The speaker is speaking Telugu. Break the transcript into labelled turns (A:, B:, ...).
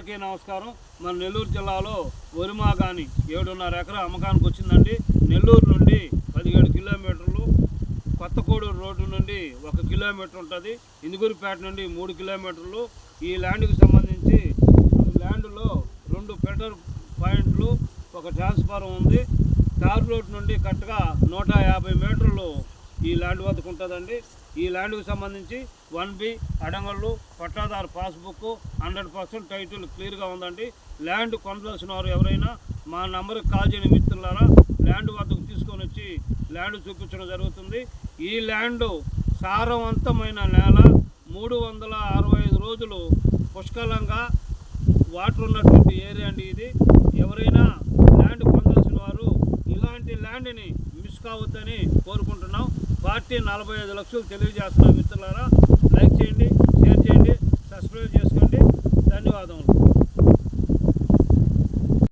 A: అందరికీ నమస్కారం. మన నెల్లూరు జిల్లాలో వరిమాగాని 7.5 ఎకరా అమ్మకానికి వచ్చిందండి. నెల్లూరు నుండి 17 కిలోమీటర్లు, కొత్తకోడూరు రోడ్డు నుండి 1 కిలోమీటర్ ఉంటుంది. ఇందుగురిపేట నుండి 3 కిలోమీటర్లు. ఈ ల్యాండ్కి సంబంధించి ల్యాండ్లో 2 ఫిల్టర్ పాయింట్లు, 1 ట్రాన్స్ఫార్మర్ ఉంది. తార్ రోడ్ నుండి కరెక్ట్గా 150 మీటర్లు ఈ ల్యాండ్ వద్దకు ఉంటుందండి. ఈ ల్యాండ్కి సంబంధించి 1B అడంగళ్ళు, పట్టాదారు పాస్బుక్, 100% టైటిల్ క్లియర్గా ఉందండి. ల్యాండ్ కొనవలసిన వారు ఎవరైనా మా నంబర్కి కాల్ చేయని మిత్రులారా ల్యాండ్ వద్దకు తీసుకొని వచ్చి ల్యాండ్ చూపించడం జరుగుతుంది. ఈ ల్యాండ్ సారవంతమైన నేల, 365 రోజులు పుష్కలంగా వాటర్ ఉన్నటువంటి ఏరియా అండి ఇది. ఎవరైనా ల్యాండ్ పొందాల్సిన వారు ఇలాంటి ల్యాండ్ని మిస్ కావద్దని కోరుకుంటున్నాం. పార్టీ 45 లక్షలు తెలియజేస్తున్నాం మిత్రులారా. లైక్ చేయండి, షేర్ చేయండి, సబ్స్క్రైబ్ చేసుకోండి. ధన్యవాదములు.